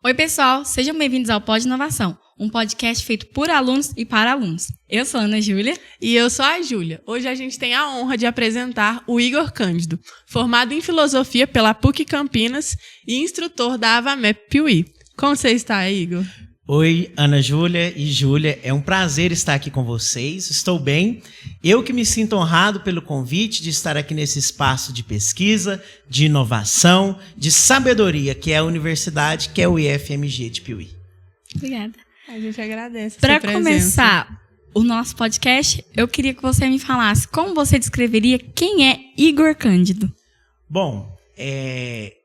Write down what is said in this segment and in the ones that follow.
Oi, pessoal, sejam bem-vindos ao Pod Inovação, um podcast feito por alunos e para alunos. Eu sou a Ana Júlia. E eu sou a Júlia. Hoje a gente tem a honra de apresentar o Igor Cândido, formado em Filosofia pela PUC Campinas e instrutor da Avamep Piuí. Como você está, Igor? Oi, Ana Júlia e Júlia, é um prazer estar aqui com vocês, estou bem. Eu que me sinto honrado pelo convite de estar aqui nesse espaço de pesquisa, de inovação, de sabedoria, que é a universidade, que é o IFMG de Piuí. Obrigada. A gente agradece. Para começar o nosso podcast, eu queria que você me falasse como você descreveria quem é Igor Cândido. Bom,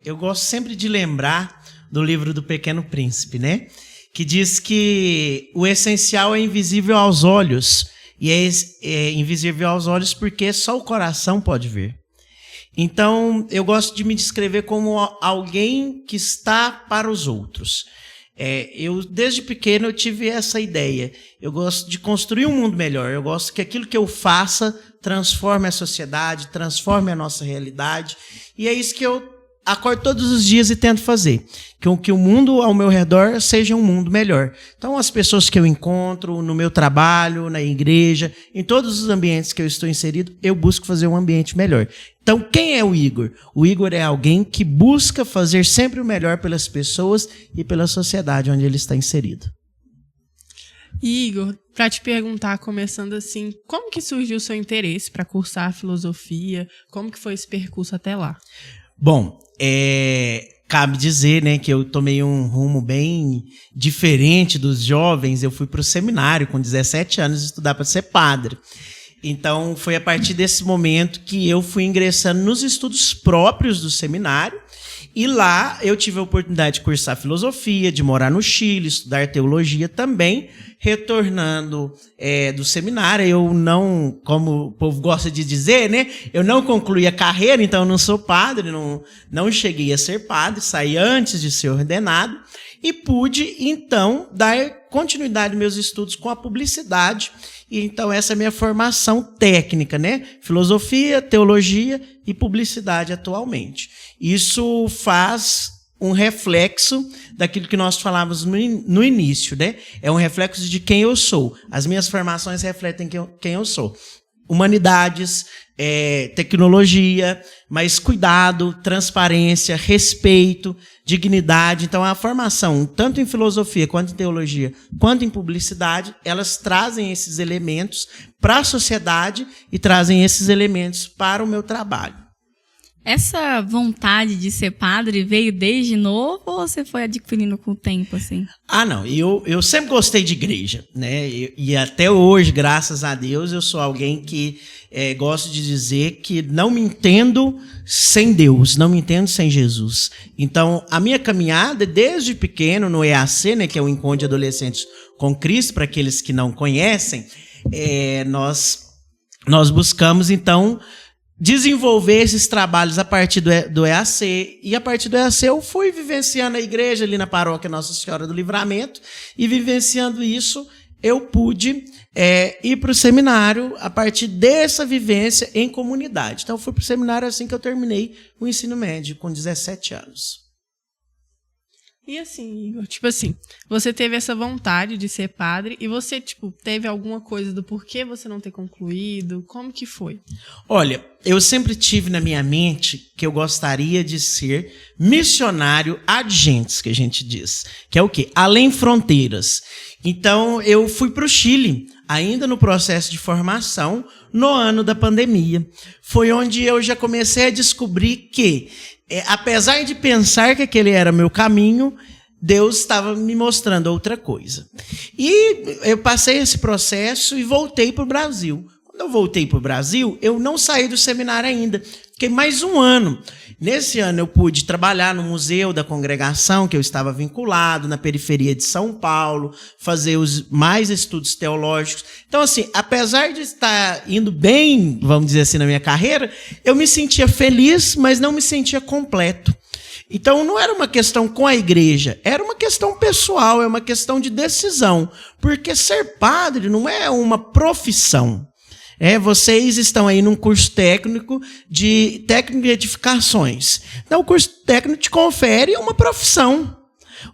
eu gosto sempre de lembrar do livro do Pequeno Príncipe, né? Que diz que o essencial é invisível aos olhos, e é invisível aos olhos porque só o coração pode ver. Então, eu gosto de me descrever como alguém que está para os outros. Desde pequeno, eu tive essa ideia. Eu gosto de construir um mundo melhor. Eu gosto que aquilo que eu faça transforme a sociedade, transforme a nossa realidade. E é isso que eu acordo todos os dias e tento fazer. Que o mundo ao meu redor seja um mundo melhor. Então, as pessoas que eu encontro no meu trabalho, na igreja, em todos os ambientes que eu estou inserido, eu busco fazer um ambiente melhor. Então, quem é o Igor? O Igor é alguém que busca fazer sempre o melhor pelas pessoas e pela sociedade onde ele está inserido. Igor, para te perguntar, começando assim, como que surgiu o seu interesse para cursar filosofia? Como que foi esse percurso até lá? Bom, cabe dizer, né, que eu tomei um rumo bem diferente dos jovens. Eu fui para o seminário com 17 anos estudar para ser padre. Então, foi a partir desse momento que eu fui ingressando nos estudos próprios do seminário. E lá eu tive a oportunidade de cursar filosofia, de morar no Chile, estudar teologia também. Retornando do seminário, eu não, como o povo gosta de dizer, né? Eu não concluí a carreira, então eu não sou padre, não cheguei a ser padre, saí antes de ser ordenado. E pude, então, dar continuidade aos meus estudos com a publicidade. E, então, essa é a minha formação técnica, né? Filosofia, teologia e publicidade atualmente. Isso faz um reflexo daquilo que nós falávamos no início, né? É um reflexo de quem eu sou. As minhas formações refletem quem eu sou. Humanidades, tecnologia, mas cuidado, transparência, respeito, dignidade. Então, a formação, tanto em filosofia, quanto em teologia, quanto em publicidade, elas trazem esses elementos para a sociedade e trazem esses elementos para o meu trabalho. Essa vontade de ser padre veio desde novo ou você foi adquirindo com o tempo, assim? Não. Eu sempre gostei de igreja, né? E até hoje, graças a Deus, eu sou alguém que gosto de dizer que não me entendo sem Deus, não me entendo sem Jesus. Então, a minha caminhada, desde pequeno, no EAC, né, que é o Encontro de Adolescentes com Cristo, para aqueles que não conhecem, nós buscamos, então, desenvolver esses trabalhos a partir do EAC. E a partir do EAC eu fui vivenciando a igreja ali na paróquia Nossa Senhora do Livramento. E vivenciando isso, eu pude ir para o seminário a partir dessa vivência em comunidade. Então, eu fui para o seminário assim que eu terminei o ensino médio, com 17 anos. E assim, Igor, você teve essa vontade de ser padre e você, teve alguma coisa do porquê você não ter concluído? Como que foi? Olha, eu sempre tive na minha mente que eu gostaria de ser missionário ad gentes, que a gente diz. Que é o quê? Além fronteiras. Então, eu fui para o Chile, ainda no processo de formação, no ano da pandemia. Foi onde eu já comecei a descobrir que, apesar de pensar que aquele era meu caminho, Deus estava me mostrando outra coisa. E eu passei esse processo e voltei para o Brasil. Quando eu voltei para o Brasil, eu não saí do seminário ainda. Fiquei mais um ano. Nesse ano eu pude trabalhar no Museu da Congregação, que eu estava vinculado, na periferia de São Paulo, fazer mais estudos teológicos. Então, assim, apesar de estar indo bem, vamos dizer assim, na minha carreira, eu me sentia feliz, mas não me sentia completo. Então, não era uma questão com a igreja, era uma questão pessoal, é uma questão de decisão. Porque ser padre não é uma profissão. Vocês estão aí num curso técnico de técnico de edificações. Então, o curso técnico te confere uma profissão.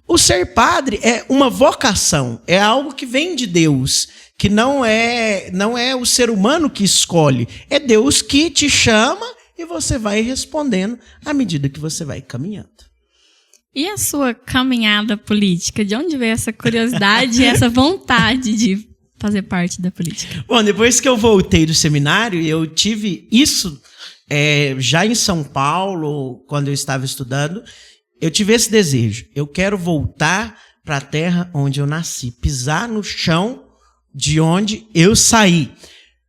O ser padre é uma vocação, é algo que vem de Deus, que não é o ser humano que escolhe, é Deus que te chama e você vai respondendo à medida que você vai caminhando. E a sua caminhada política? De onde veio essa curiosidade e essa vontade de fazer parte da política? Bom, depois que eu voltei do seminário, eu tive isso já em São Paulo, quando eu estava estudando, eu tive esse desejo. Eu quero voltar para a terra onde eu nasci, pisar no chão de onde eu saí.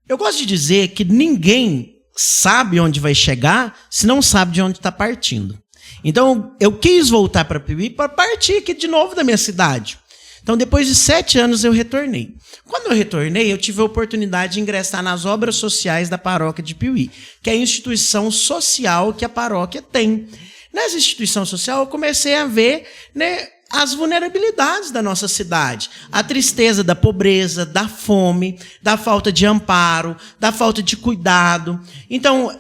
Eu gosto de dizer que ninguém sabe onde vai chegar se não sabe de onde está partindo. Então, eu quis voltar para Piuí para partir aqui de novo da minha cidade. Então, depois de 7 anos, eu retornei. Quando eu retornei, eu tive a oportunidade de ingressar nas obras sociais da paróquia de Piuí, que é a instituição social que a paróquia tem. Nessa instituição social, eu comecei a ver, né, as vulnerabilidades da nossa cidade, a tristeza da pobreza, da fome, da falta de amparo, da falta de cuidado. Então,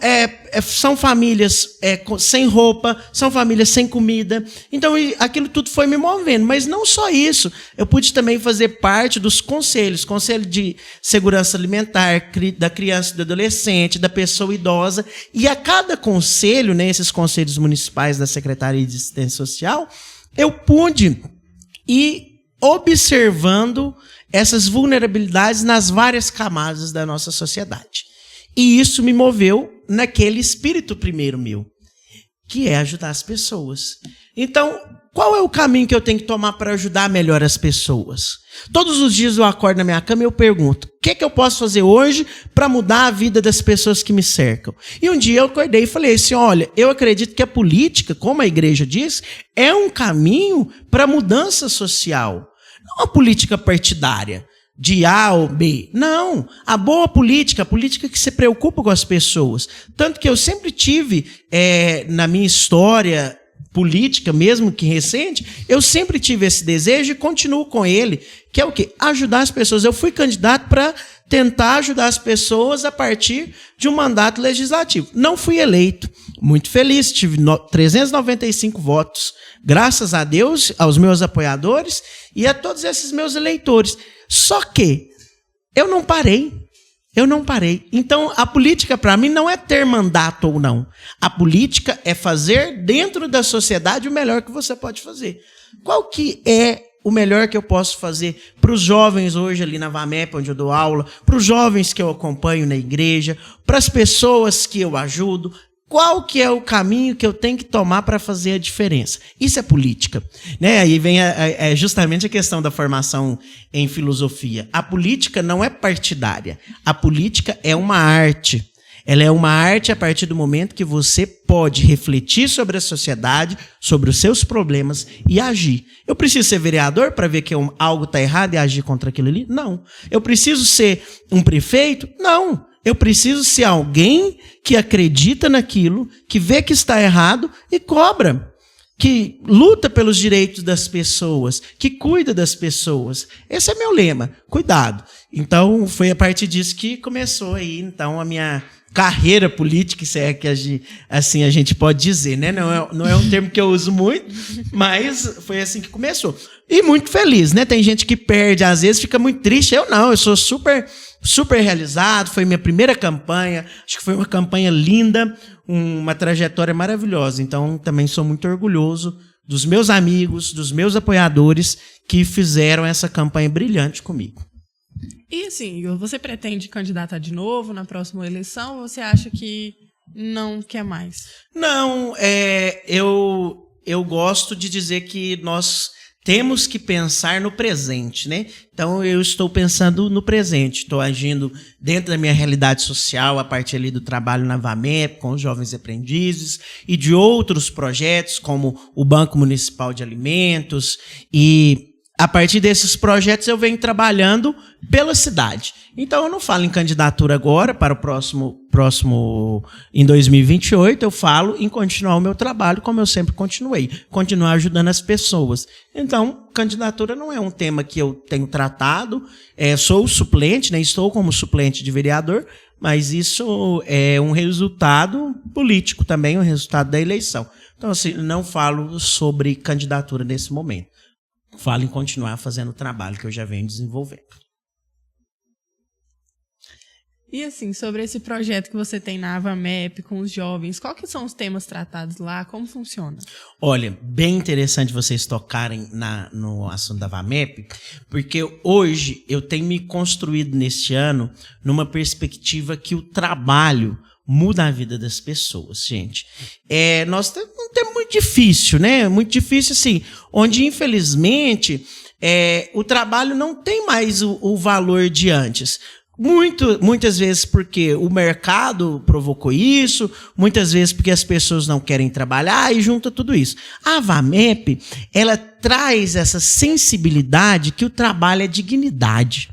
são famílias sem roupa, são famílias sem comida. Então, aquilo tudo foi me movendo. Mas não só isso, eu pude também fazer parte dos conselhos, conselho de segurança alimentar, da criança e do adolescente, da pessoa idosa. E a cada conselho, né, esses conselhos municipais da Secretaria de Assistência Social, eu pude ir observando essas vulnerabilidades nas várias camadas da nossa sociedade. E isso me moveu naquele espírito primeiro meu, que é ajudar as pessoas. Então, qual é o caminho que eu tenho que tomar para ajudar melhor as pessoas? Todos os dias eu acordo na minha cama e eu pergunto, o que eu posso fazer hoje para mudar a vida das pessoas que me cercam? E um dia eu acordei e falei assim, olha, eu acredito que a política, como a igreja diz, é um caminho para mudança social. Não uma política partidária, de A ou B. Não, a boa política, a política que se preocupa com as pessoas. Tanto que eu sempre tive, na minha história política, mesmo que recente, eu sempre tive esse desejo e continuo com ele, que é o quê? Ajudar as pessoas. Eu fui candidato para tentar ajudar as pessoas a partir de um mandato legislativo. Não fui eleito. Muito feliz, tive 395 votos. Graças a Deus, aos meus apoiadores e a todos esses meus eleitores. Só que eu não parei. Então, a política, para mim, não é ter mandato ou não. A política é fazer dentro da sociedade o melhor que você pode fazer. Qual que é o melhor que eu posso fazer para os jovens hoje ali na VAMEP, onde eu dou aula, para os jovens que eu acompanho na igreja, para as pessoas que eu ajudo? Qual que é o caminho que eu tenho que tomar para fazer a diferença? Isso é política, né? Aí vem justamente a questão da formação em filosofia. A política não é partidária. A política é uma arte. Ela é uma arte a partir do momento que você pode refletir sobre a sociedade, sobre os seus problemas e agir. Eu preciso ser vereador para ver que algo está errado e agir contra aquilo ali? Não. Eu preciso ser um prefeito? Não. Eu preciso ser alguém que acredita naquilo, que vê que está errado e cobra, que luta pelos direitos das pessoas, que cuida das pessoas. Esse é meu lema, cuidado. Então, foi a partir disso que começou aí, então, a minha carreira política, se é que assim a gente pode dizer, né? Não é um termo que eu uso muito, mas foi assim que começou. E muito feliz, né? Tem gente que perde, às vezes fica muito triste. Eu não, eu sou super realizado, foi minha primeira campanha, acho que foi uma campanha linda, uma trajetória maravilhosa. Então, também sou muito orgulhoso dos meus amigos, dos meus apoiadores que fizeram essa campanha brilhante comigo. E assim, você pretende candidatar de novo na próxima eleição ou você acha que não quer mais? Não, eu gosto de dizer que nós temos que pensar no presente, né? Então, eu estou pensando no presente. Estou agindo dentro da minha realidade social, a partir ali do trabalho na VAMEP, com os jovens aprendizes, e de outros projetos, como o Banco Municipal de Alimentos. E, a partir desses projetos, eu venho trabalhando pela cidade. Então, eu não falo em candidatura agora, para o próximo em 2028, eu falo em continuar o meu trabalho como eu sempre continuei, continuar ajudando as pessoas. Então, candidatura não é um tema que eu tenho tratado, sou suplente, né, estou como suplente de vereador, mas isso é um resultado político também, um resultado da eleição. Então, assim, não falo sobre candidatura nesse momento. Falo em continuar fazendo o trabalho que eu já venho desenvolvendo. E assim, sobre esse projeto que você tem na AvaMep com os jovens, quais que são os temas tratados lá? Como funciona? Olha, bem interessante vocês tocarem no assunto da AvaMep, porque hoje eu tenho me construído neste ano numa perspectiva que o trabalho muda a vida das pessoas, gente. Nós temos um tempo muito difícil, né? Muito difícil, assim, onde, infelizmente, o trabalho não tem mais o valor de antes. Muitas vezes porque o mercado provocou isso, muitas vezes porque as pessoas não querem trabalhar e junta tudo isso. A AvaMep, ela traz essa sensibilidade que o trabalho é dignidade.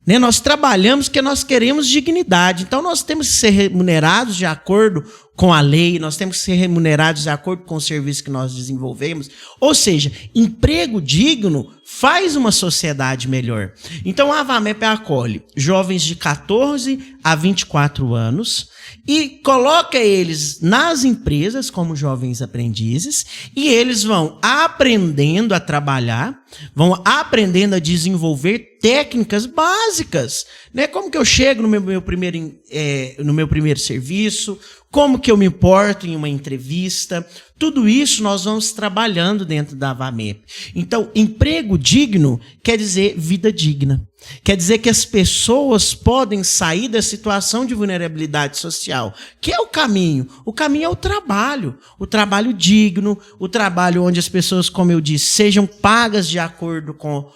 Né? Nós trabalhamos porque nós queremos dignidade. Então, nós temos que ser remunerados de acordo com a lei, nós temos que ser remunerados de acordo com o serviço que nós desenvolvemos. Ou seja, emprego digno faz uma sociedade melhor. Então, a AvaMep acolhe jovens de 14 a 24 anos e coloca eles nas empresas como jovens aprendizes e eles vão aprendendo a trabalhar, vão aprendendo a desenvolver técnicas básicas, né? Como que eu chego no meu primeiro serviço, como que eu me porto em uma entrevista, tudo isso nós vamos trabalhando dentro da AvaMep. Então, emprego digno quer dizer vida digna. Quer dizer que as pessoas podem sair da situação de vulnerabilidade social, que é o caminho. O caminho é o trabalho digno, o trabalho onde as pessoas, como eu disse, sejam pagas de acordo com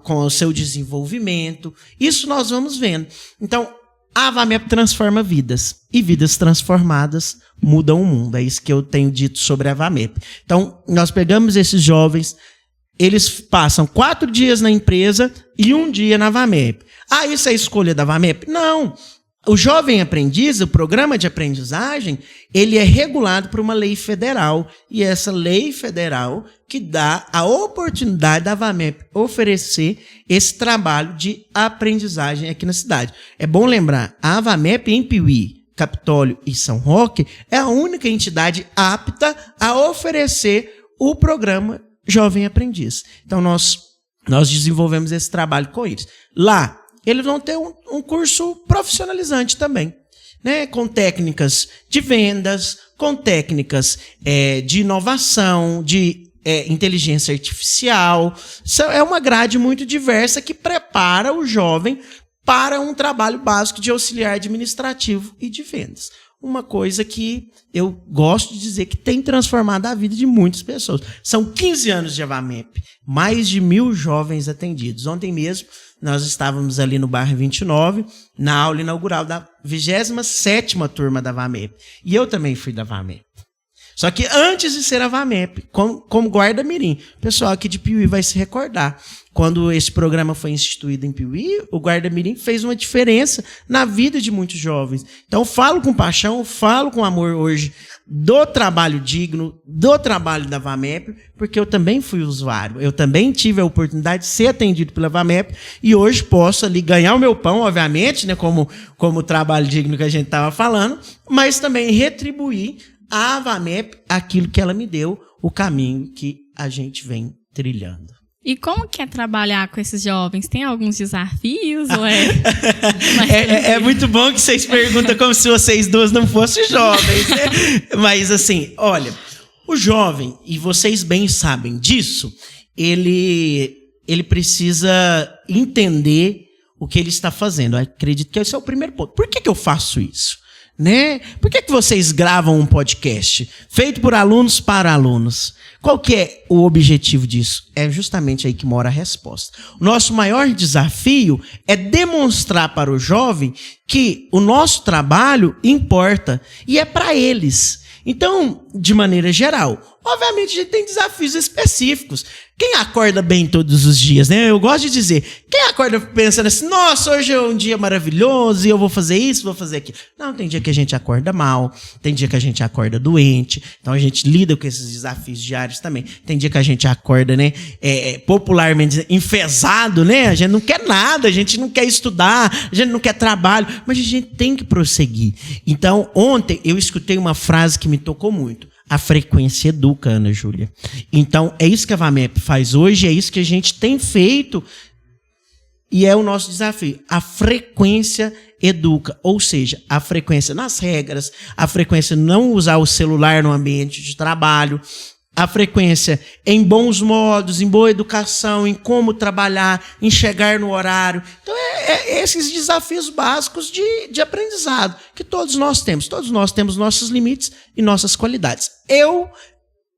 o seu desenvolvimento. Isso nós vamos vendo. Então, a AvaMep transforma vidas. E vidas transformadas mudam o mundo. É isso que eu tenho dito sobre a AvaMep. Então, nós pegamos esses jovens, eles passam 4 dias na empresa e 1 dia na AvaMep. Ah, isso é a escolha da AvaMep? Não. O jovem aprendiz, o programa de aprendizagem, ele é regulado por uma lei federal. E essa lei federal que dá a oportunidade da AvaMep oferecer esse trabalho de aprendizagem aqui na cidade. É bom lembrar, a AvaMep em Piuí, Capitólio e São Roque é a única entidade apta a oferecer o programa Jovem Aprendiz. Então, nós desenvolvemos esse trabalho com eles. Lá, eles vão ter um curso profissionalizante também, né? Com técnicas de vendas, com técnicas de inovação, de inteligência artificial. É uma grade muito diversa que prepara o jovem para um trabalho básico de auxiliar administrativo e de vendas. Uma coisa que eu gosto de dizer que tem transformado a vida de muitas pessoas. São 15 anos de AvaMep, mais de 1.000 jovens atendidos. Ontem mesmo, nós estávamos ali no bairro 29, na aula inaugural da 27ª turma da AvaMep. E eu também fui da AvaMep. Só que antes de ser a AvaMep, como guarda-mirim, o pessoal aqui de Piuí vai se recordar. Quando esse programa foi instituído em Piuí, o guarda-mirim fez uma diferença na vida de muitos jovens. Então, falo com paixão, falo com amor hoje do trabalho digno, do trabalho da AvaMep, porque eu também fui usuário. Eu também tive a oportunidade de ser atendido pela AvaMep e hoje posso ali ganhar o meu pão, obviamente, né, como o trabalho digno que a gente estava falando, mas também retribuir a AvaMep aquilo que ela me deu, o caminho que a gente vem trilhando. E como que é trabalhar com esses jovens? Tem alguns desafios? Ou é muito bom que vocês perguntam como se vocês duas não fossem jovens, né? Mas assim, olha, o jovem, e vocês bem sabem disso, ele precisa entender o que ele está fazendo. Eu acredito que esse é o primeiro ponto. Por que eu faço isso? Né? Por que vocês gravam um podcast feito por alunos para alunos? Qual que é o objetivo disso? É justamente aí que mora a resposta. O nosso maior desafio é demonstrar para o jovem que o nosso trabalho importa e é para eles. Então, de maneira geral, obviamente a gente tem desafios específicos. Quem acorda bem todos os dias, né? Eu gosto de dizer, quem acorda pensando assim, nossa, hoje é um dia maravilhoso e eu vou fazer isso, vou fazer aquilo. Não, tem dia que a gente acorda mal, tem dia que a gente acorda doente, então a gente lida com esses desafios diários também. Tem dia que a gente acorda, né, popularmente enfesado, né? A gente não quer nada, a gente não quer estudar, a gente não quer trabalho, mas a gente tem que prosseguir. Então, ontem eu escutei uma frase que me tocou muito. A frequência educa, Ana Júlia. Então, é isso que a VAMEP faz hoje, é isso que a gente tem feito e é o nosso desafio. A frequência educa, ou seja, a frequência nas regras, a frequência não usar o celular no ambiente de trabalho, a frequência em bons modos, em boa educação, em como trabalhar, em chegar no horário. Então, esses desafios básicos de aprendizado que todos nós temos. Todos nós temos nossos limites e nossas qualidades. Eu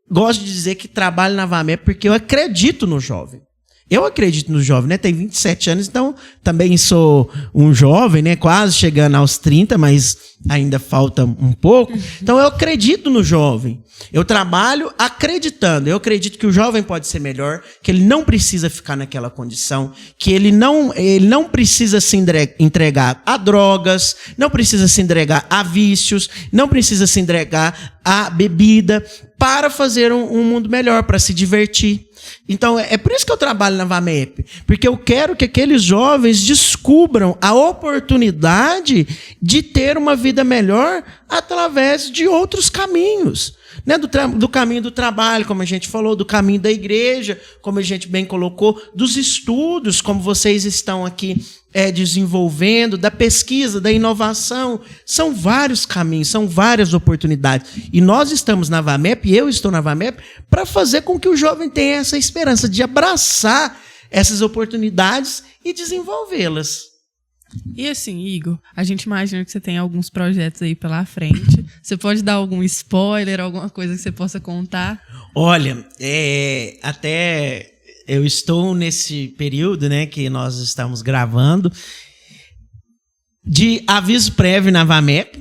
gosto de dizer que trabalho na VAMEP porque eu acredito no jovem. Eu acredito no jovem, né? Tenho 27 anos, então também sou um jovem, né? Quase chegando aos 30, mas ainda falta um pouco. Então eu acredito no jovem. Eu trabalho acreditando. Eu acredito que o jovem pode ser melhor, que ele não precisa ficar naquela condição, que ele não precisa se entregar a drogas, não precisa se entregar a vícios, não precisa se entregar a bebida para fazer um mundo melhor, para se divertir. Então, é por isso que eu trabalho na VAMEP, porque eu quero que aqueles jovens descubram a oportunidade de ter uma vida melhor através de outros caminhos. Né? Do caminho do trabalho, como a gente falou, do caminho da igreja, como a gente bem colocou, dos estudos, como vocês estão aqui desenvolvendo, da pesquisa, da inovação. São vários caminhos, são várias oportunidades. E nós estamos na VAMEP, eu estou na VAMEP, para fazer com que o jovem tenha essa esperança de abraçar essas oportunidades e desenvolvê-las. E assim, Igor, a gente imagina que você tem alguns projetos aí pela frente. Você pode dar algum spoiler, alguma coisa que você possa contar? Olha, até eu estou nesse período, né, que nós estamos gravando, de aviso prévio na VAMEP.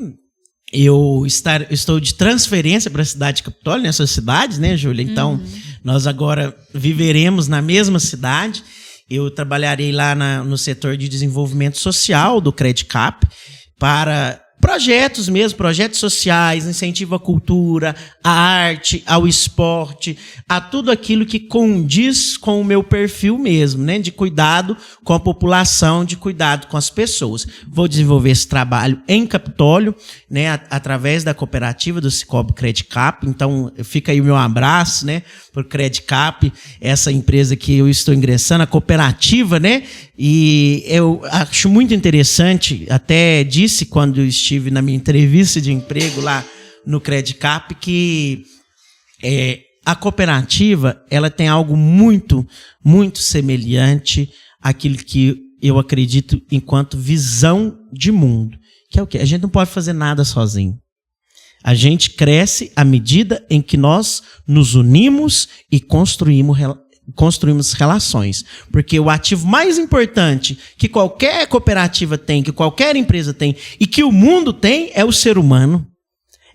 Eu estou de transferência para a cidade de Capitólio, nessas cidades, né, Júlia? Então, nós agora viveremos na mesma cidade. Eu trabalharei lá no setor de desenvolvimento social do Credicap para projetos mesmo, projetos sociais, incentivo à cultura, à arte, ao esporte, a tudo aquilo que condiz com o meu perfil mesmo, né? De cuidado com a população, de cuidado com as pessoas. Vou desenvolver esse trabalho em Capitólio, né? Através da cooperativa do Cicobi Credicap. Então, fica aí o meu abraço, né? Por Credicap, essa empresa que eu estou ingressando, a cooperativa, né? E eu acho muito interessante, até disse quando estive na minha entrevista de emprego lá no Credicap, que a cooperativa ela tem algo muito, muito semelhante àquilo que eu acredito enquanto visão de mundo. Que é o quê? A gente não pode fazer nada sozinho. A gente cresce à medida em que nós nos unimos e construímos relações. Porque o ativo mais importante que qualquer cooperativa tem, que qualquer empresa tem e que o mundo tem é o ser humano.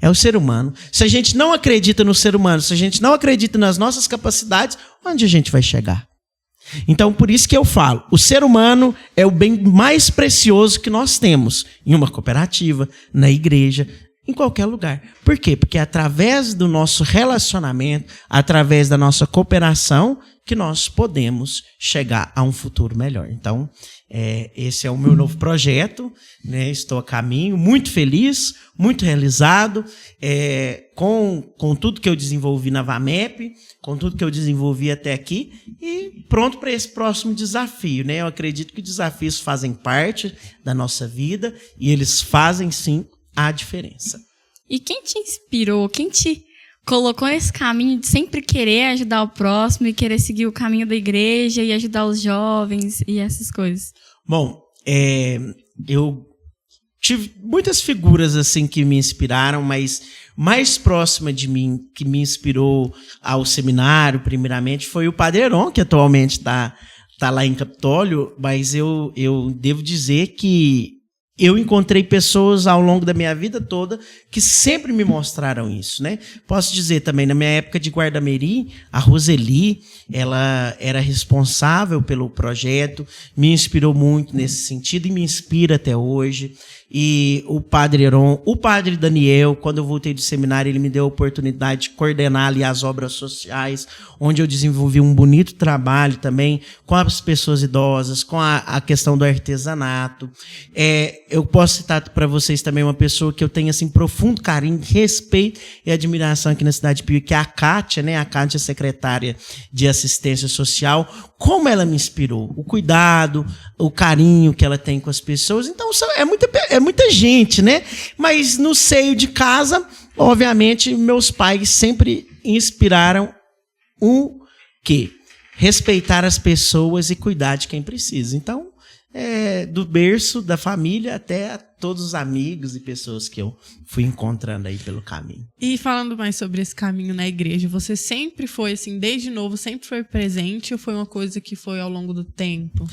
É o ser humano. Se a gente não acredita no ser humano, se a gente não acredita nas nossas capacidades, onde a gente vai chegar? Então, por isso que eu falo, o ser humano é o bem mais precioso que nós temos em uma cooperativa, na igreja, em qualquer lugar. Por quê? Porque é através do nosso relacionamento, através da nossa cooperação, que nós podemos chegar a um futuro melhor. Então, esse é o meu novo projeto, né? Estou a caminho, muito feliz, muito realizado, com tudo que eu desenvolvi na VAMEP, com tudo que eu desenvolvi até aqui, e pronto para esse próximo desafio, né? Eu acredito que desafios fazem parte da nossa vida e eles fazem, sim, a diferença. E quem te inspirou, quem te colocou nesse caminho de sempre querer ajudar o próximo e querer seguir o caminho da igreja e ajudar os jovens e essas coisas? Bom, eu tive muitas figuras assim que me inspiraram, mas mais próxima de mim, que me inspirou ao seminário, primeiramente, foi o Padre Heron, que atualmente está lá em Capitólio, mas eu devo dizer que eu encontrei pessoas ao longo da minha vida toda que sempre me mostraram isso, né? Posso dizer também, na minha época de Guardameri, a Roseli, ela era responsável pelo projeto, me inspirou muito nesse sentido e me inspira até hoje. E o Padre Heron, o Padre Daniel, quando eu voltei do seminário, ele me deu a oportunidade de coordenar ali as obras sociais, onde eu desenvolvi um bonito trabalho também com as pessoas idosas, com a questão do artesanato. eu posso citar para vocês também uma pessoa que eu tenho assim, profundo carinho, respeito e admiração aqui na cidade de Piuí, que é a Kátia, né? A Kátia, secretária de assistência social. Como ela me inspirou, o cuidado, o carinho que ela tem com as pessoas. Então, é muita gente, né? Mas no seio de casa, obviamente, meus pais sempre inspiraram o quê? Respeitar as pessoas e cuidar de quem precisa. Então, do berço da família até a todos os amigos e pessoas que eu fui encontrando aí pelo caminho. E falando mais sobre esse caminho na igreja, você sempre foi assim, desde novo, sempre foi presente ou foi uma coisa que foi ao longo do tempo?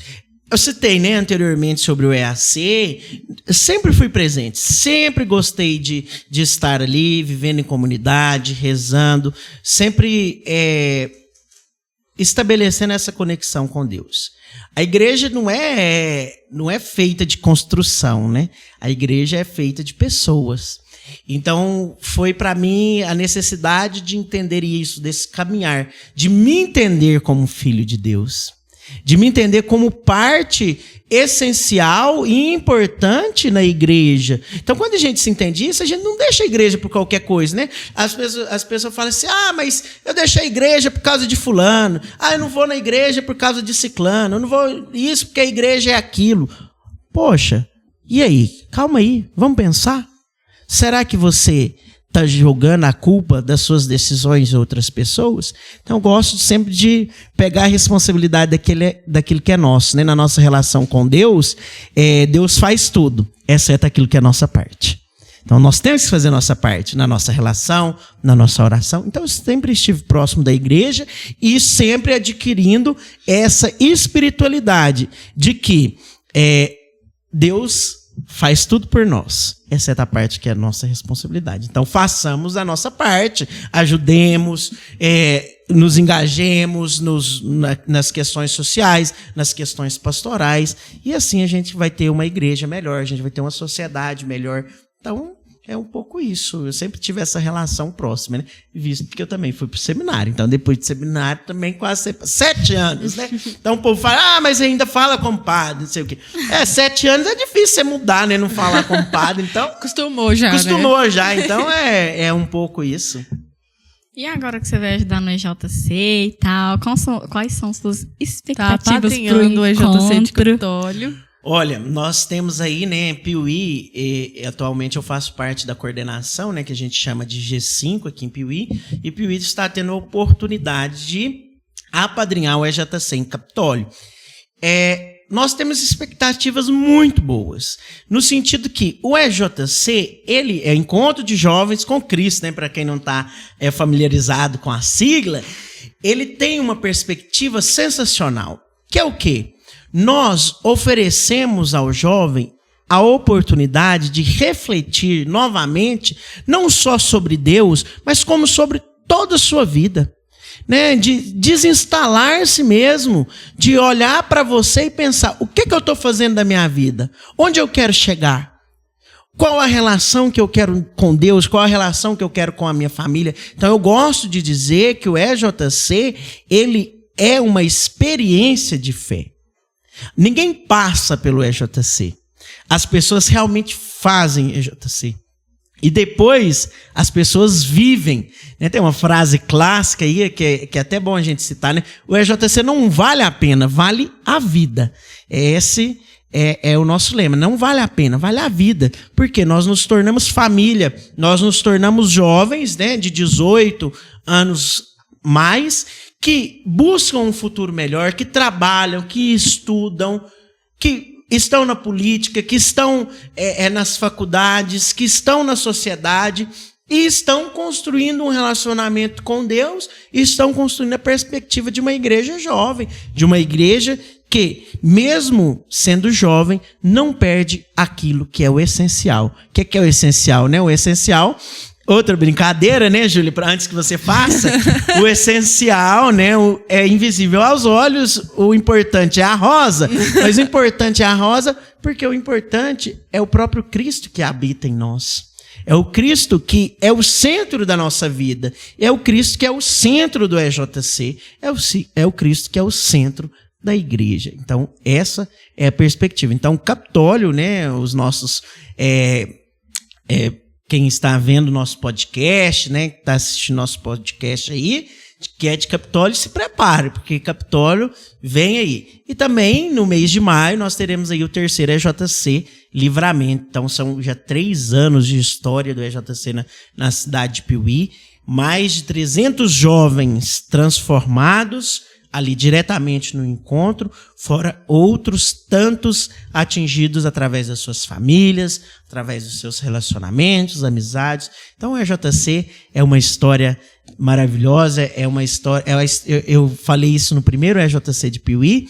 Eu citei, né, anteriormente sobre o EAC, sempre fui presente, sempre gostei de estar ali, vivendo em comunidade, rezando, sempre estabelecendo essa conexão com Deus. A igreja não é feita de construção, né? A igreja é feita de pessoas. Então, foi para mim a necessidade de entender isso, desse caminhar, de me entender como filho de Deus, de me entender como parte essencial e importante na igreja. Então, quando a gente se entende isso, a gente não deixa a igreja por qualquer coisa, né? As pessoas falam assim, mas eu deixei a igreja por causa de fulano, eu não vou na igreja por causa de ciclano, eu não vou isso porque a igreja é aquilo. Poxa, e aí? Calma aí, vamos pensar? Será que você está jogando a culpa das suas decisões em outras pessoas? Então, eu gosto sempre de pegar a responsabilidade daquilo que é nosso, né? Na nossa relação com Deus, Deus faz tudo, exceto aquilo que é nossa parte. Então, nós temos que fazer a nossa parte na nossa relação, na nossa oração. Então, eu sempre estive próximo da igreja e sempre adquirindo essa espiritualidade de que Deus faz tudo por nós, exceto a parte que é a nossa responsabilidade. Então, façamos a nossa parte, ajudemos, nos engajemos nas questões sociais, nas questões pastorais, e assim a gente vai ter uma igreja melhor, a gente vai ter uma sociedade melhor. Então, é um pouco isso. Eu sempre tive essa relação próxima, né? Visto que eu também fui para o seminário. Então, depois de seminário, também quase 7 anos, né? Então, o povo fala, mas ainda fala como padre, não sei o quê. 7 anos é difícil você mudar, né? Não falar como padre, então... Acostumou já, já. Então, é um pouco isso. E agora que você vai ajudar no EJC e tal, quais são suas expectativas para o EJC de Capitólio? Olha, nós temos aí, né, Piuí, atualmente eu faço parte da coordenação, né, que a gente chama de G5 aqui em Piuí, e Piuí está tendo a oportunidade de apadrinhar o EJC em Capitólio. Nós temos expectativas muito boas, no sentido que o EJC, ele é Encontro de Jovens com Cristo, né, para quem não está familiarizado com a sigla, ele tem uma perspectiva sensacional, que é o quê? Nós oferecemos ao jovem a oportunidade de refletir novamente, não só sobre Deus, mas como sobre toda a sua vida, né? De desinstalar-se mesmo, de olhar para você e pensar, o que eu estou fazendo da minha vida? Onde eu quero chegar? Qual a relação que eu quero com Deus? Qual a relação que eu quero com a minha família? Então, eu gosto de dizer que o EJC, ele é uma experiência de fé. Ninguém passa pelo EJC. As pessoas realmente fazem EJC. E depois as pessoas vivem. Né? Tem uma frase clássica aí que é até bom a gente citar, né? O EJC não vale a pena, vale a vida. Esse é o nosso lema. Não vale a pena, vale a vida. Porque nós nos tornamos família, nós nos tornamos jovens, né, de 18 anos mais, que buscam um futuro melhor, que trabalham, que estudam, que estão na política, que estão nas faculdades, que estão na sociedade e estão construindo um relacionamento com Deus e estão construindo a perspectiva de uma igreja jovem, de uma igreja que, mesmo sendo jovem, não perde aquilo que é o essencial. O que é o essencial, né? O essencial... Outra brincadeira, né, Júlia? Antes que você faça, o essencial, né, é invisível aos olhos, o importante é a rosa, mas o importante é a rosa porque o importante é o próprio Cristo que habita em nós. É o Cristo que é o centro da nossa vida, é o Cristo que é o centro do EJC, é o Cristo que é o centro da igreja. Então, essa é a perspectiva. Então, o Capitólio, né, os nossos... quem está vendo nosso podcast, né, que está assistindo nosso podcast aí, que é de Capitólio, se prepare, porque Capitólio vem aí. E também, no mês de maio, nós teremos aí o terceiro EJC Livramento. Então, são já 3 anos de história do EJC na cidade de Piuí. Mais de 300 jovens transformados ali diretamente no encontro, fora outros tantos atingidos através das suas famílias, através dos seus relacionamentos, amizades. Então, o EJC é uma história maravilhosa, é uma história... Eu falei isso no primeiro EJC de Piuí,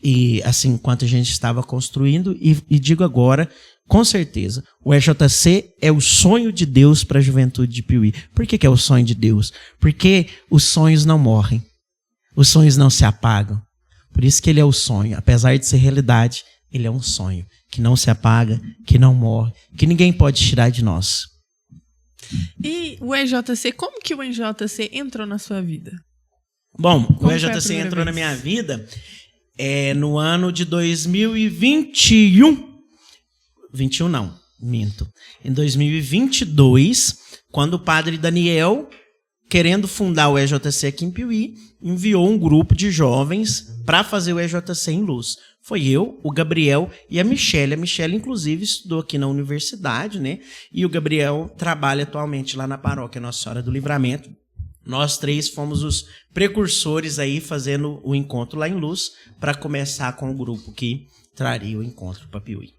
e assim, enquanto a gente estava construindo, e digo agora, com certeza, o EJC é o sonho de Deus para a juventude de Piuí. Por que é o sonho de Deus? Porque os sonhos não morrem. Os sonhos não se apagam. Por isso que ele é o sonho. Apesar de ser realidade, ele é um sonho que não se apaga, que não morre, que ninguém pode tirar de nós. E o EJC, como que o EJC entrou na sua vida? Bom, Como o EJC entrou na minha vida no ano de 2021. 21 não, minto. Em 2022, quando o padre Daniel, querendo fundar o EJC aqui em Piuí, enviou um grupo de jovens para fazer o EJC em Luz. Foi eu, o Gabriel e a Michele. A Michele, inclusive, estudou aqui na universidade, né? E o Gabriel trabalha atualmente lá na paróquia Nossa Senhora do Livramento. Nós 3 fomos os precursores aí fazendo o encontro lá em Luz para começar com o grupo que traria o encontro para Piuí.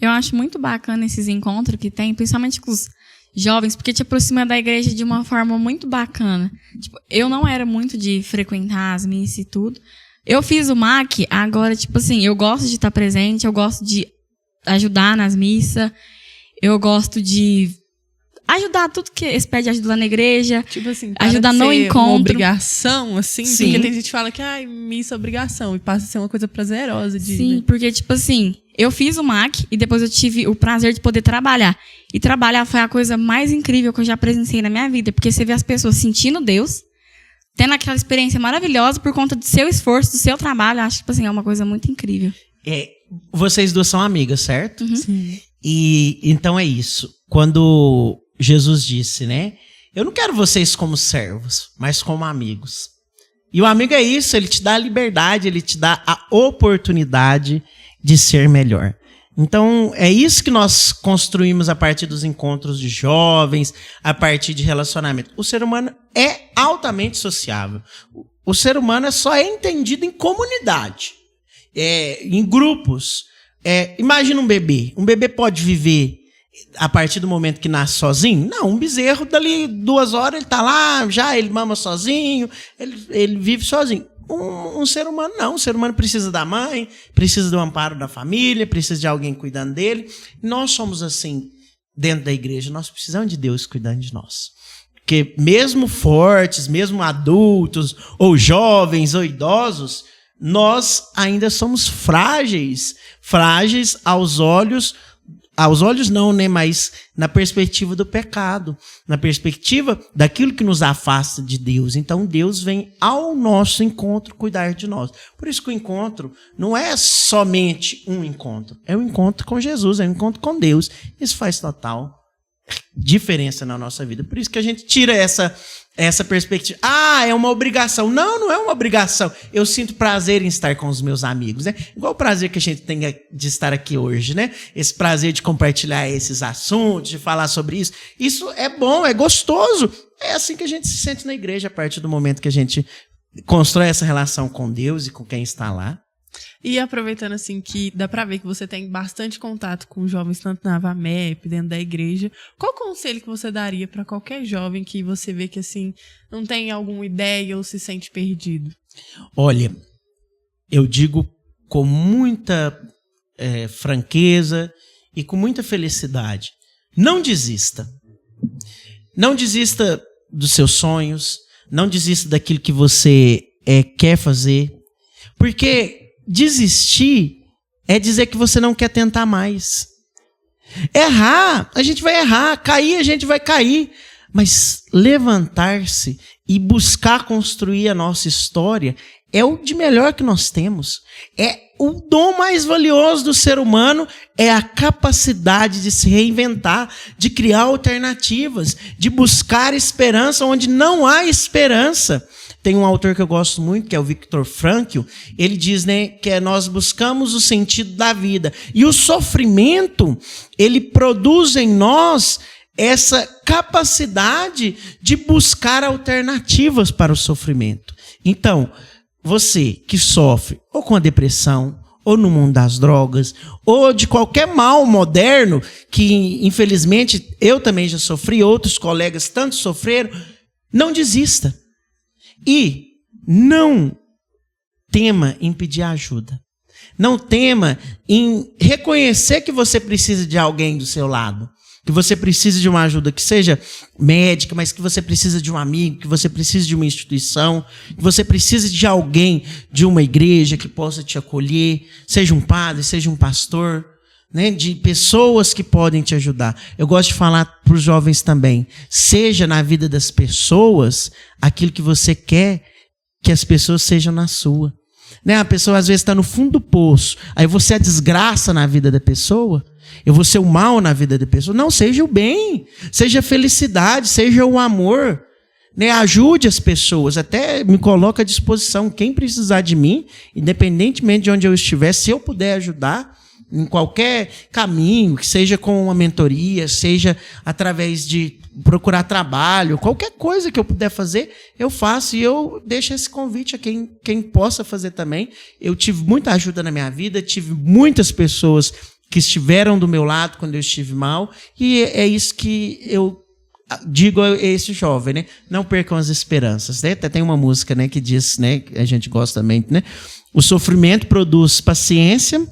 Eu acho muito bacana esses encontros que tem, principalmente com os jovens, porque te aproxima da igreja de uma forma muito bacana. Tipo, eu não era muito de frequentar as missas e tudo. Eu fiz o MAC, agora, tipo assim, eu gosto de estar presente, eu gosto de ajudar nas missas, eu gosto de ajudar tudo que eles pedem ajuda na igreja, Tipo assim, ajudar no encontro. Uma obrigação, assim, Sim. porque tem gente que fala que missa é obrigação, e passa a ser uma coisa prazerosa de Sim, porque, tipo assim, eu fiz o MAC e depois eu tive o prazer de poder trabalhar. E trabalhar foi a coisa mais incrível que eu já presenciei na minha vida, porque você vê as pessoas sentindo Deus, tendo aquela experiência maravilhosa por conta do seu esforço, do seu trabalho. Eu acho que, tipo assim, é uma coisa muito incrível. Vocês 2 são amigas, certo? Uhum. Sim. E então é isso. Quando Jesus disse, né? Eu não quero vocês como servos, mas como amigos. E o amigo é isso, ele te dá a liberdade, ele te dá a oportunidade de ser melhor. Então, é isso que nós construímos a partir dos encontros de jovens, a partir de relacionamento. O ser humano é altamente sociável. O ser humano só é entendido em comunidade, em grupos. Imagina um bebê. Um bebê pode viver a partir do momento que nasce sozinho? Não, um bezerro, dali 2 horas, ele tá lá, ele mama sozinho, ele vive sozinho. Um ser humano não. Um ser humano precisa da mãe, precisa do amparo da família, precisa de alguém cuidando dele. Nós somos assim, dentro da igreja, nós precisamos de Deus cuidando de nós. Porque mesmo fortes, mesmo adultos, ou jovens, ou idosos, nós ainda somos frágeis. Frágeis aos olhos não, né? Mas na perspectiva do pecado, na perspectiva daquilo que nos afasta de Deus. Então Deus vem ao nosso encontro cuidar de nós. Por isso que o encontro não é somente um encontro, é um encontro com Jesus, é um encontro com Deus. Isso faz total diferença na nossa vida. Por isso que a gente tira essa perspectiva. É uma obrigação. Não é uma obrigação. Eu sinto prazer em estar com os meus amigos, né? Igual o prazer que a gente tem de estar aqui hoje, né? Esse prazer de compartilhar esses assuntos, de falar sobre isso. Isso é bom, é gostoso. É assim que a gente se sente na igreja, a partir do momento que a gente constrói essa relação com Deus e com quem está lá. E aproveitando assim que dá pra ver que você tem bastante contato com jovens, tanto na AVAMEP, dentro da igreja, qual conselho que você daria pra qualquer jovem que você vê que assim não tem alguma ideia ou se sente perdido? Olha, eu digo com muita franqueza e com muita felicidade, não desista. Não desista dos seus sonhos, não desista daquilo que você quer fazer, porque desistir é dizer que você não quer tentar mais. Errar, a gente vai errar. Cair, a gente vai cair. Mas levantar-se e buscar construir a nossa história, é o de melhor que nós temos. É o dom mais valioso do ser humano, é a capacidade de se reinventar, de criar alternativas, de buscar esperança onde não há esperança. Tem um autor que eu gosto muito, que é o Viktor Frankl. Ele diz, né, que nós buscamos o sentido da vida. E o sofrimento, ele produz em nós essa capacidade de buscar alternativas para o sofrimento. Então, você que sofre ou com a depressão, ou no mundo das drogas, ou de qualquer mal moderno, que infelizmente eu também já sofri, outros colegas tanto sofreram, não desista. E não tema em pedir ajuda. Não tema em reconhecer que você precisa de alguém do seu lado. Que você precisa de uma ajuda que seja médica, mas que você precisa de um amigo, que você precisa de uma instituição, que você precisa de alguém de uma igreja que possa te acolher, seja um padre, seja um pastor, né, de pessoas que podem te ajudar. Eu gosto de falar para os jovens também, seja na vida das pessoas aquilo que você quer que as pessoas sejam na sua. Né, a pessoa às vezes está no fundo do poço, aí você é a desgraça na vida da pessoa, eu vou ser o mal na vida da pessoa. Não, seja o bem, seja a felicidade, seja o amor. Né, ajude as pessoas, até me coloque à disposição. Quem precisar de mim, independentemente de onde eu estiver, se eu puder ajudar, em qualquer caminho, que seja com uma mentoria, seja através de procurar trabalho, qualquer coisa que eu puder fazer, eu faço, e eu deixo esse convite a quem possa fazer também. Eu tive muita ajuda na minha vida, tive muitas pessoas que estiveram do meu lado quando eu estive mal, e é isso que eu digo a esse jovem, né? Não percam as esperanças. Né? Até tem uma música, né, que diz, né, que a gente gosta também, né? O sofrimento produz paciência,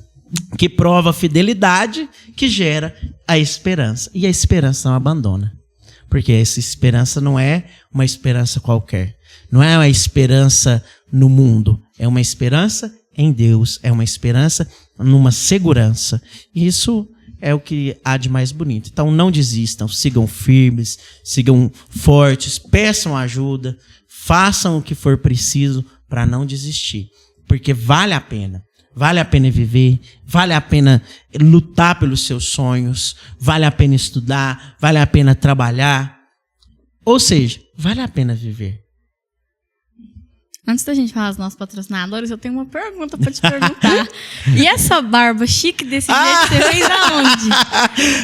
que prova a fidelidade, que gera a esperança. E a esperança não abandona. Porque essa esperança não é uma esperança qualquer. Não é uma esperança no mundo. É uma esperança em Deus. É uma esperança numa segurança. E isso é o que há de mais bonito. Então não desistam, sigam firmes, sigam fortes, peçam ajuda, façam o que for preciso para não desistir. Porque vale a pena. Vale a pena viver, vale a pena lutar pelos seus sonhos, vale a pena estudar, vale a pena trabalhar. Ou seja, vale a pena viver. Antes da gente falar dos nossos patrocinadores, eu tenho uma pergunta para te perguntar. E essa barba chique desse jeito, você fez aonde?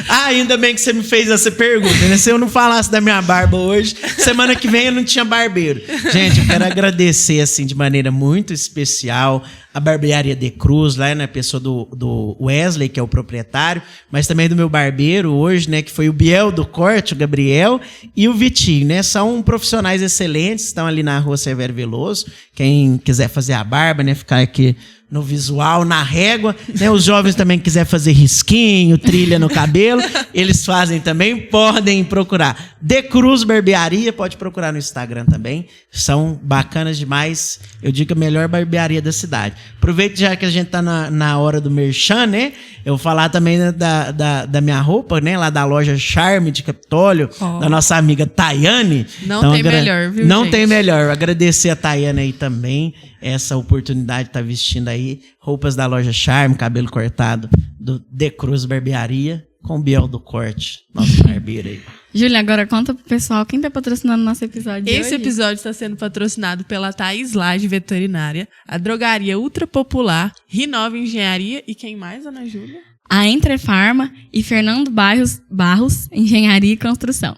Ainda bem que você me fez essa pergunta, né? Se eu não falasse da minha barba hoje, semana que vem eu não tinha barbeiro. Gente, eu quero agradecer assim, de maneira muito especial a Barbearia de Cruz, lá na pessoa do Wesley, que é o proprietário, mas também do meu barbeiro hoje, né, que foi o Biel do Corte, o Gabriel, e o Vitinho, né? São profissionais excelentes, estão ali na Rua Severo Veloso. Quem quiser fazer a barba, né, ficar aqui no visual, na régua, né? Os jovens também quiser fazer risquinho, trilha no cabelo, eles fazem também, podem procurar. De Cruz Barbearia, pode procurar no Instagram também, são bacanas demais, eu digo a melhor barbearia da cidade. Aproveite já que a gente tá na hora do merchan, né? Eu vou falar também da minha roupa, né? Lá da loja Charme de Capitólio, da nossa amiga Tayane. Não então, tem melhor, viu, Não gente? tem melhor. Agradecer a Tayane aí também, essa oportunidade de estar vestindo aí roupas da loja Charme, cabelo cortado do De Cruz Barbearia, com o Biel do Corte, nosso barbeiro aí. Júlia, agora conta pro pessoal quem tá patrocinando nosso episódio de Esse hoje. episódio está sendo patrocinado pela Thaís Lage Veterinária, a Drogaria Ultra Popular, Rinova Engenharia e quem mais, Ana Júlia? A Entrefarma e Fernando Barros, Engenharia e Construção.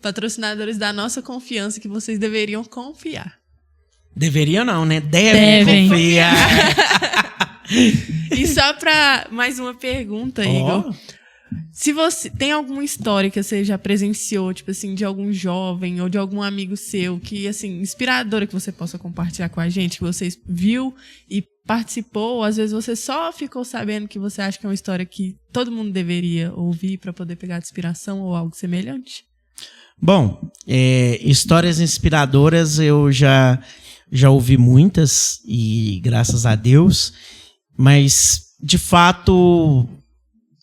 Patrocinadores da nossa confiança que vocês deveriam confiar. Deveriam não, né? Devem confiar. E só para mais uma pergunta, Igor. Se você tem alguma história que você já presenciou, tipo assim, de algum jovem ou de algum amigo seu, que, assim, inspiradora que você possa compartilhar com a gente, que você viu e participou, ou às vezes você só ficou sabendo que você acha que é uma história que todo mundo deveria ouvir para poder pegar de inspiração ou algo semelhante? Bom, histórias inspiradoras eu já ouvi muitas, e graças a Deus, mas, de fato,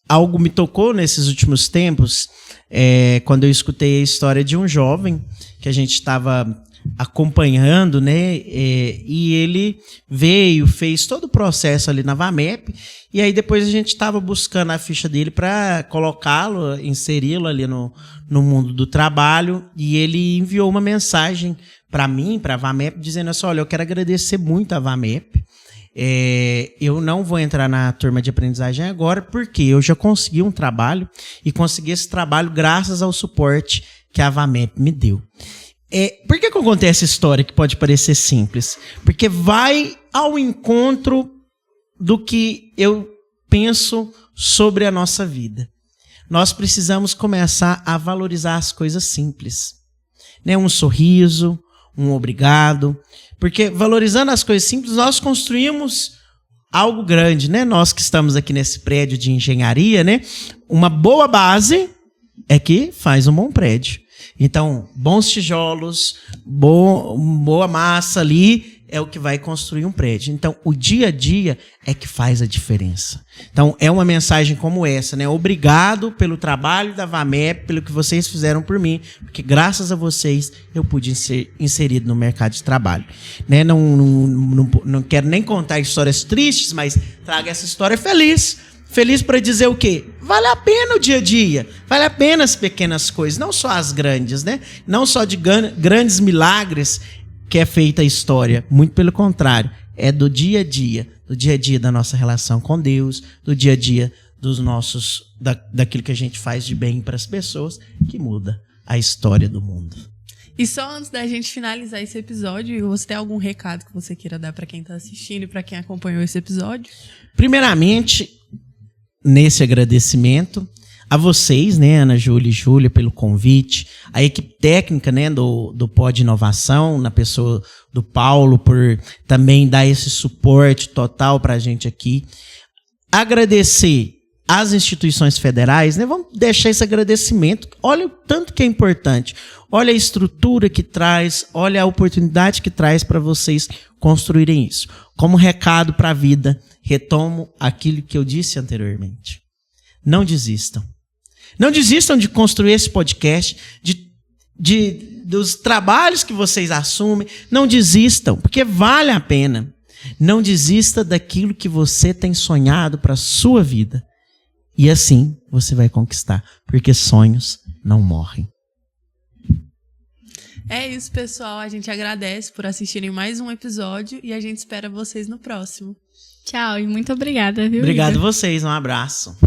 algo me tocou nesses últimos tempos, quando eu escutei a história de um jovem que a gente estava acompanhando, né? E ele veio, fez todo o processo ali na VAMEP, e aí depois a gente estava buscando a ficha dele para colocá-lo, inseri-lo ali no mundo do trabalho, e ele enviou uma mensagem para mim, para a VAMEP, dizendo assim: olha, eu quero agradecer muito a VAMEP. Eu não vou entrar na turma de aprendizagem agora, porque eu já consegui um trabalho, e consegui esse trabalho graças ao suporte que a VAMEP me deu. Por que eu contei essa história que pode parecer simples? Porque vai ao encontro do que eu penso sobre a nossa vida. Nós precisamos começar a valorizar as coisas simples, né? Um sorriso, um obrigado. Porque valorizando as coisas simples, nós construímos algo grande, né? Nós que estamos aqui nesse prédio de engenharia, né? Uma boa base é que faz um bom prédio. Então, bons tijolos, boa massa ali é o que vai construir um prédio. Então, o dia a dia é que faz a diferença. Então, é uma mensagem como essa, né? Obrigado pelo trabalho da VAMEP, pelo que vocês fizeram por mim, porque graças a vocês eu pude ser inserido no mercado de trabalho. Né? Não quero nem contar histórias tristes, mas trago essa história feliz. Feliz para dizer o quê? Vale a pena o dia a dia, vale a pena as pequenas coisas, não só as grandes, né? Não só de grandes milagres que é feita a história, muito pelo contrário, é do dia a dia da nossa relação com Deus, do dia a dia daquilo que a gente faz de bem para as pessoas, que muda a história do mundo. E só antes da gente finalizar esse episódio, você tem algum recado que você queira dar para quem está assistindo e para quem acompanhou esse episódio? Primeiramente, nesse agradecimento a vocês, né, Ana Júlia e Júlia, pelo convite, a equipe técnica, né, do Pod Inovação, na pessoa do Paulo, por também dar esse suporte total para a gente aqui. Agradecer às instituições federais, né, vamos deixar esse agradecimento. Olha o tanto que é importante, olha a estrutura que traz, olha a oportunidade que traz para vocês construírem isso. Como recado para a vida, retomo aquilo que eu disse anteriormente. Não desistam. Não desistam de construir esse podcast, dos trabalhos que vocês assumem. Não desistam, porque vale a pena. Não desista daquilo que você tem sonhado para a sua vida. E assim você vai conquistar, porque sonhos não morrem. É isso, pessoal. A gente agradece por assistirem mais um episódio e a gente espera vocês no próximo. Tchau e muito obrigada, viu? Obrigado a vocês, um abraço.